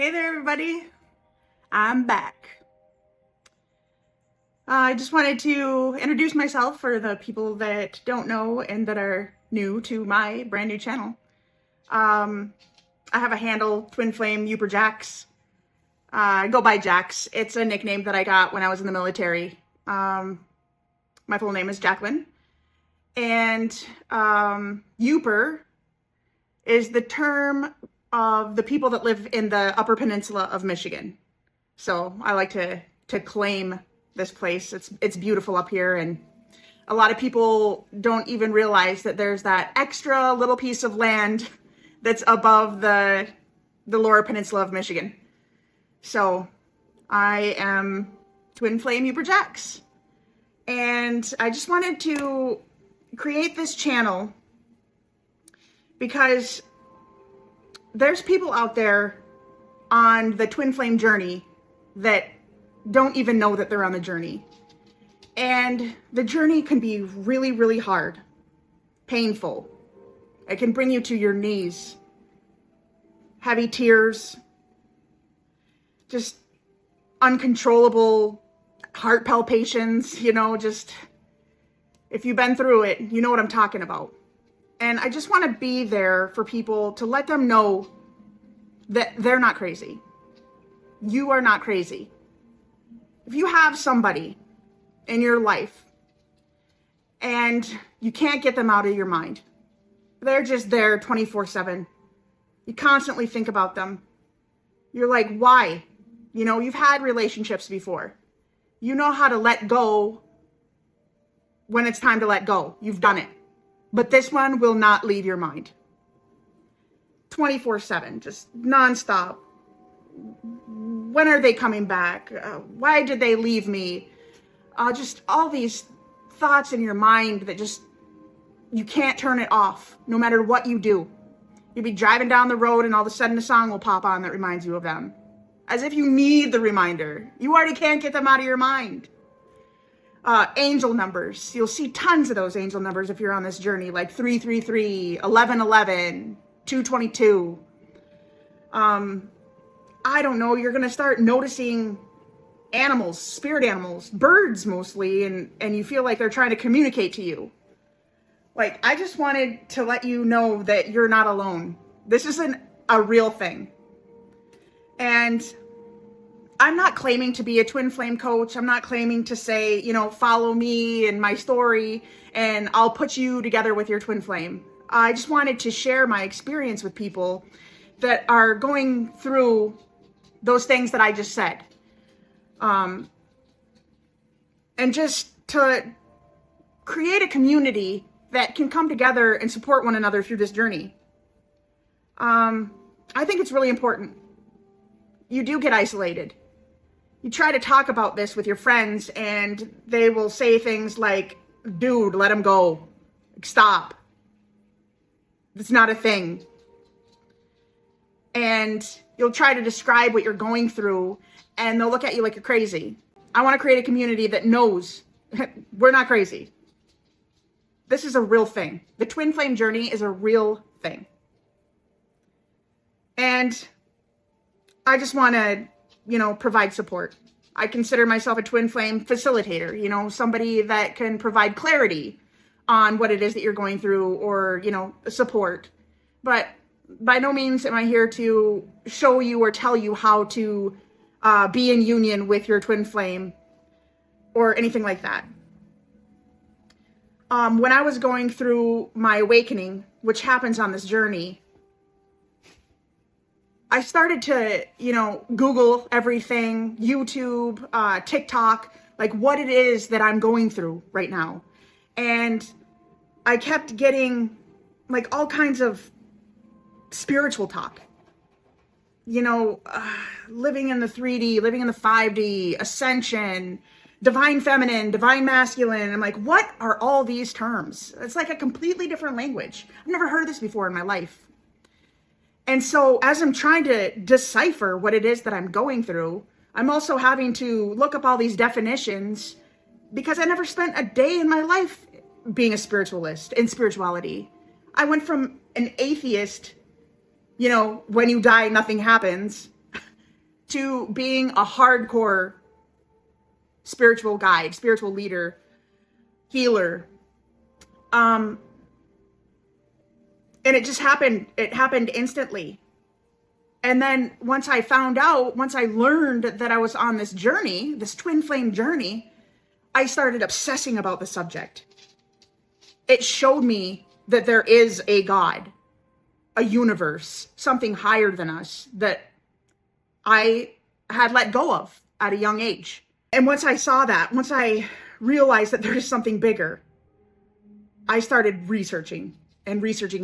Hey there, everybody. I'm back. I just wanted to introduce myself for the people that don't know and that are new to my brand new channel. I have a handle, Twin Flame Yooper Jax. I go by Jax. It's a nickname that I got when I was in the military. My full name is Jacqueline. And Yooper is the term of the people that live in the Upper Peninsula of Michigan. So I like to claim this place. It's beautiful up here, and a lot of people don't even realize that there's that extra little piece of land that's above the Lower Peninsula of Michigan. So I am Twin Flame Yooper Jax, and I just wanted to create this channel because there's people out there on the twin flame journey that don't even know that they're on the journey. And the journey can be really, really hard, painful. It can bring you to your knees, heavy tears, just uncontrollable heart palpitations, just if you've been through it, you know what I'm talking about. And I just want to be there for people to let them know that they're not crazy. You are not crazy. If you have somebody in your life and you can't get them out of your mind, they're just there 24/7. You constantly think about them. You're like, why? You've had relationships before. You know how to let go when it's time to let go. You've done it. But this one will not leave your mind. 24/7, just nonstop. When are they coming back? Why did they leave me? Just all these thoughts in your mind that you can't turn it off, no matter what you do. You'll be driving down the road and all of a sudden a song will pop on that reminds you of them. As if you need the reminder. You already can't get them out of your mind. Angel numbers. You'll see tons of those angel numbers if you're on this journey, like 333, 1111, 222. I don't know, you're going to start noticing animals, spirit animals, birds mostly, and you feel like they're trying to communicate to you. Like, I just wanted to let you know that you're not alone. This isn't a real thing. And I'm not claiming to be a twin flame coach. I'm not claiming to say, follow me and my story and I'll put you together with your twin flame. I just wanted to share my experience with people that are going through those things that I just said. And just to create a community that can come together and support one another through this journey. I think it's really important. You do get isolated. You try to talk about this with your friends and they will say things like, dude, let him go. Stop. It's not a thing. And you'll try to describe what you're going through and they'll look at you like you're crazy. I want to create a community that knows we're not crazy. This is a real thing. The twin flame journey is a real thing. And I just want to, provide support. I consider myself a twin flame facilitator, somebody that can provide clarity on what it is that you're going through or, support. But by no means am I here to show you or tell you how to be in union with your twin flame or anything like that. When I was going through my awakening, which happens on this journey, I started to, Google everything, YouTube, TikTok, like what it is that I'm going through right now. And I kept getting like all kinds of spiritual talk, living in the 3D, living in the 5D, ascension, divine feminine, divine masculine. I'm like, what are all these terms? It's like a completely different language. I've never heard this before in my life. And so as I'm trying to decipher what it is that I'm going through, I'm also having to look up all these definitions because I never spent a day in my life being a spiritualist in spirituality. I went from an atheist, when you die, nothing happens, to being a hardcore spiritual guide, spiritual leader, healer. And it just happened. It happened instantly. And then once I learned that I was on this journey, this twin flame journey, I started obsessing about the subject. It showed me that there is a God, a universe, something higher than us that I had let go of at a young age. And once I saw that, once I realized that there is something bigger, I started researching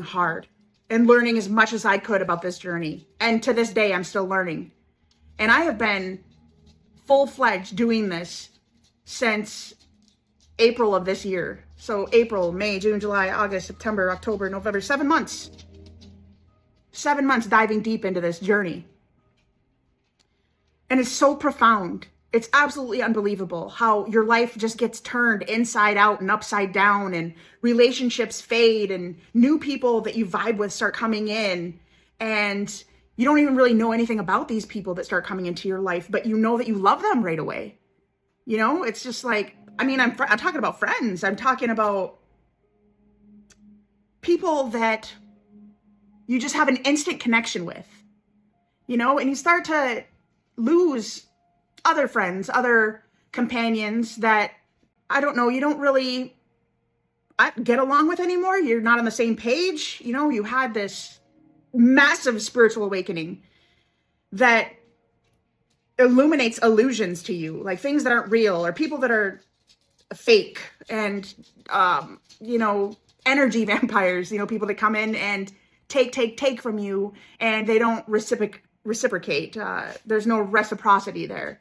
hard and learning as much as I could about this journey. And to this day, I'm still learning. And I have been full-fledged doing this since April of this year. So April, May, June, July, August, September, October, November, 7 months. 7 months diving deep into this journey. And it's so profound. It's absolutely unbelievable how your life just gets turned inside out and upside down, and relationships fade, and new people that you vibe with start coming in, and you don't even really know anything about these people that start coming into your life, but you know that you love them right away. You know, it's just like, I mean, I'm talking about friends. I'm talking about people that you just have an instant connection with, you know, and you start to lose other friends, other companions that, I don't know, you don't really get along with anymore. You're not on the same page. You know, you had this massive spiritual awakening that illuminates illusions to you, like things that aren't real, or people that are fake, and, you know, energy vampires, you know, people that come in and take from you, and they don't reciprocate. There's no reciprocity there.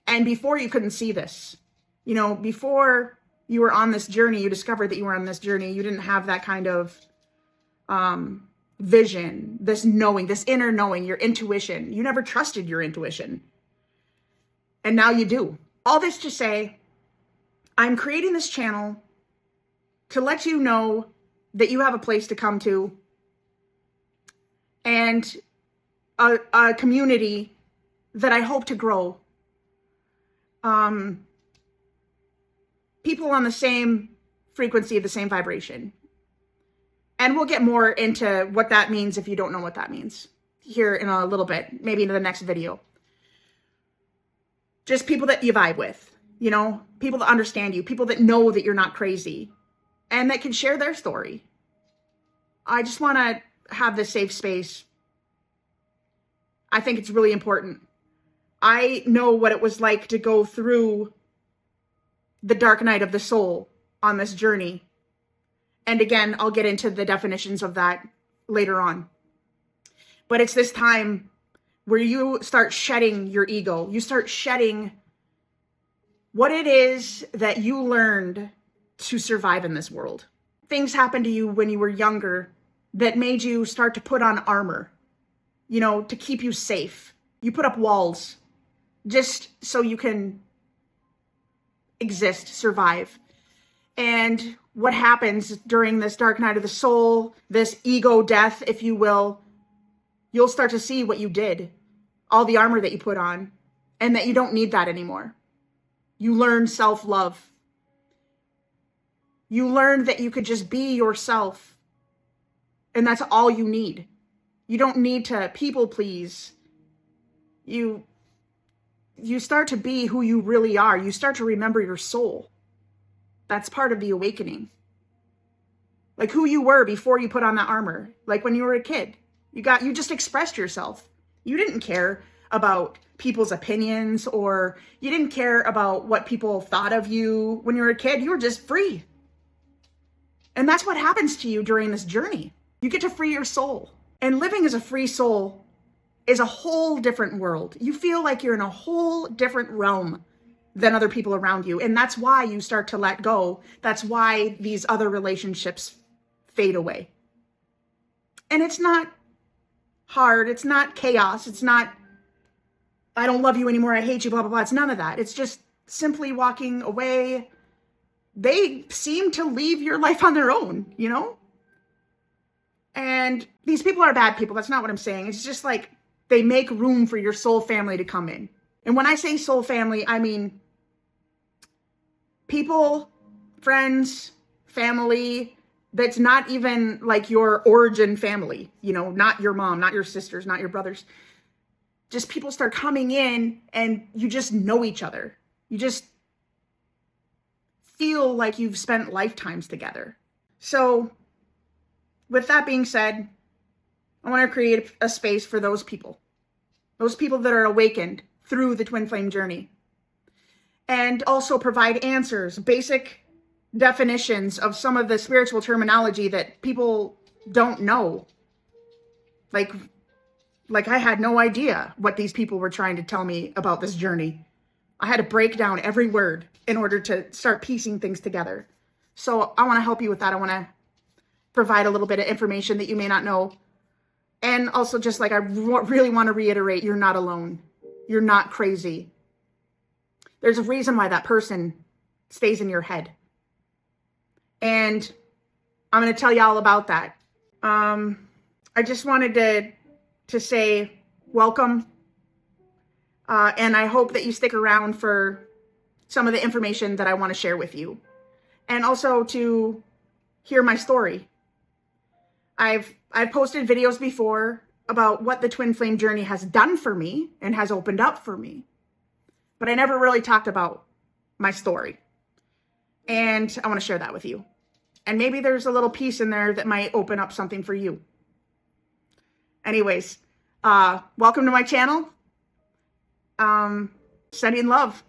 And before, you couldn't see this. You know, before you were on this journey, you discovered that you were on this journey, you didn't have that kind of vision, this knowing, this inner knowing, your intuition. You never trusted your intuition. And now you do. All this to say, I'm creating this channel to let you know that you have a place to come to, and a community that I hope to grow. People on the same frequency, the same vibration. And we'll get more into what that means if you don't know what that means here in a little bit, maybe in the next video. Just people that you vibe with, you know, people that understand you, people that know that you're not crazy, and that can share their story. I just want to have this safe space. I think it's really important. I know what it was like to go through the dark night of the soul on this journey. And again, I'll get into the definitions of that later on. But it's this time where you start shedding your ego. You start shedding what it is that you learned to survive in this world. Things happened to you when you were younger that made you start to put on armor, you know, to keep you safe. You put up walls just so you can exist, survive. And what happens during this dark night of the soul, this ego death, if you will, you'll start to see what you did, all the armor that you put on, and that you don't need that anymore. You learn self-love. You learn that you could just be yourself, and that's all you need. You don't need to people please. You start to be who you really are. You start to remember your soul. That's part of the awakening. Like who you were before you put on that armor. Like when you were a kid. You just expressed yourself. You didn't care about people's opinions, or you didn't care about what people thought of you. When you were a kid, you were just free. And that's what happens to you during this journey. You get to free your soul. And living as a free soul is a whole different world. You feel like you're in a whole different realm than other people around you. And that's why you start to let go. That's why these other relationships fade away. And it's not hard. It's not chaos. It's not, I don't love you anymore, I hate you, blah, blah, blah. It's none of that. It's just simply walking away. They seem to leave your life on their own, you know? And these people are bad people. That's not what I'm saying. It's just like, they make room for your soul family to come in. And when I say soul family, I mean people, friends, family, that's not even like your origin family, you know, not your mom, not your sisters, not your brothers. Just people start coming in and you just know each other. You just feel like you've spent lifetimes together. So with that being said, I want to create a space for those people that are awakened through the twin flame journey, and also provide answers, basic definitions of some of the spiritual terminology that people don't know. Like I had no idea what these people were trying to tell me about this journey. I had to break down every word in order to start piecing things together. So I want to help you with that. I want to provide a little bit of information that you may not know. And also, just like I really want to reiterate, you're not alone. You're not crazy. There's a reason why that person stays in your head. And I'm going to tell you all about that. I just wanted to say welcome. And I hope that you stick around for some of the information that I want to share with you. And also to hear my story. I've posted videos before about what the twin flame journey has done for me and has opened up for me. But I never really talked about my story. And I want to share that with you. And maybe there's a little piece in there that might open up something for you. Anyways, welcome to my channel. Sending love.